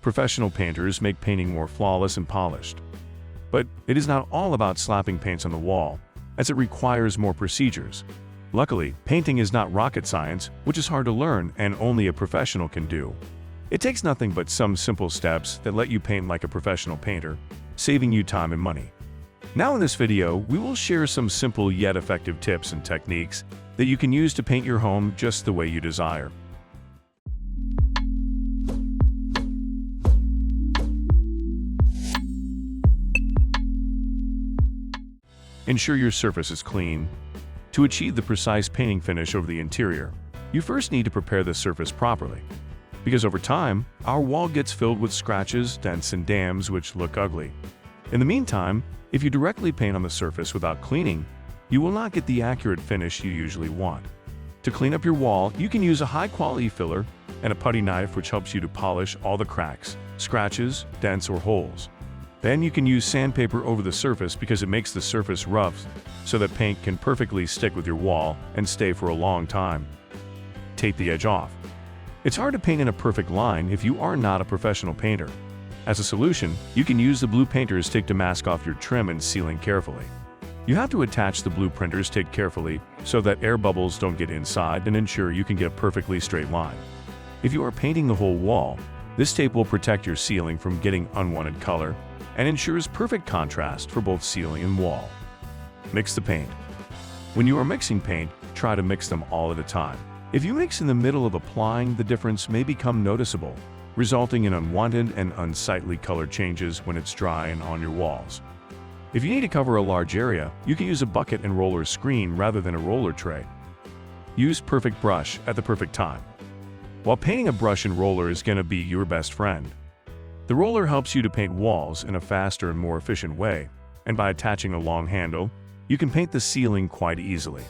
professional painters make painting more flawless and polished. But it is not all about slapping paints on the wall, as it requires more procedures. Luckily, painting is not rocket science, which is hard to learn and only a professional can do. It takes nothing but some simple steps that let you paint like a professional painter, saving you time and money. Now in this video, we will share some simple yet effective tips and techniques that you can use to paint your home just the way you desire. Ensure your surface is clean. To achieve the precise painting finish over the interior, you first need to prepare the surface properly. Because over time, our wall gets filled with scratches, dents, and dams which look ugly. In the meantime, if you directly paint on the surface without cleaning, you will not get the accurate finish you usually want. To clean up your wall, you can use a high-quality filler and a putty knife which helps you to polish all the cracks, scratches, dents, or holes. Then you can use sandpaper over the surface because it makes the surface rough so that paint can perfectly stick with your wall and stay for a long time. Tape the edge off. It's hard to paint in a perfect line if you are not a professional painter. As a solution, you can use the blue painter's stick to mask off your trim and ceiling carefully. You have to attach the blue printer's stick carefully so that air bubbles don't get inside and ensure you can get a perfectly straight line. If you are painting the whole wall, this tape will protect your ceiling from getting unwanted color and ensures perfect contrast for both ceiling and wall. Mix the paint. When you are mixing paint, try to mix them all at a time. If you mix in the middle of applying, the difference may become noticeable, resulting in unwanted and unsightly color changes when it's dry and on your walls. If you need to cover a large area, you can use a bucket and roller screen rather than a roller tray. Use perfect brush at the perfect time. While painting, a brush and roller is going to be your best friend. The roller helps you to paint walls in a faster and more efficient way, and by attaching a long handle, you can paint the ceiling quite easily.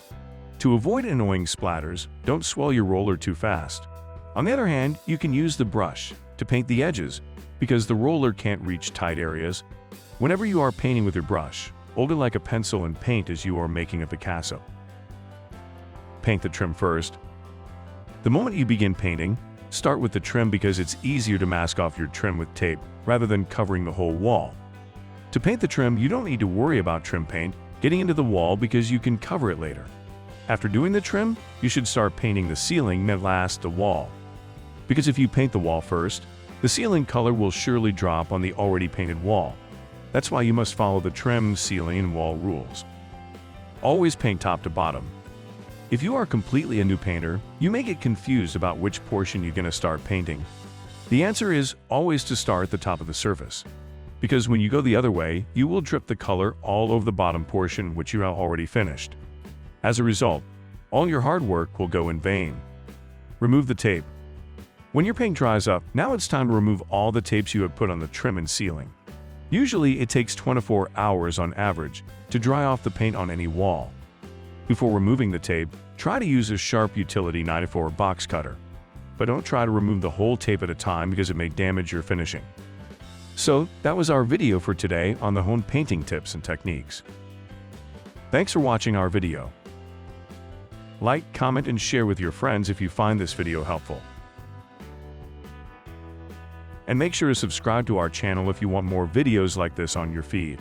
To avoid annoying splatters, don't swell your roller too fast. On the other hand, you can use the brush to paint the edges because the roller can't reach tight areas. Whenever you are painting with your brush, hold it like a pencil and paint as you are making a Picasso. Paint the trim first. The moment you begin painting, start with the trim because it's easier to mask off your trim with tape rather than covering the whole wall. To paint the trim, you don't need to worry about trim paint getting into the wall because you can cover it later. After doing the trim, you should start painting the ceiling and last the wall. Because if you paint the wall first, the ceiling color will surely drop on the already painted wall. That's why you must follow the trim, ceiling, and wall rules. Always paint top to bottom. If you are completely a new painter, you may get confused about which portion you're going to start painting. The answer is always to start at the top of the surface. Because when you go the other way, you will drip the color all over the bottom portion which you have already finished. As a result, all your hard work will go in vain. Remove the tape. When your paint dries up, now it's time to remove all the tapes you have put on the trim and ceiling. Usually it takes 24 hours on average to dry off the paint on any wall. Before removing the tape, try to use a sharp utility knife or box cutter. But don't try to remove the whole tape at a time because it may damage your finishing. So that was our video for today on the home painting tips and techniques. Thanks for watching our video. Like, comment, and share with your friends if you find this video helpful. And make sure to subscribe to our channel if you want more videos like this on your feed.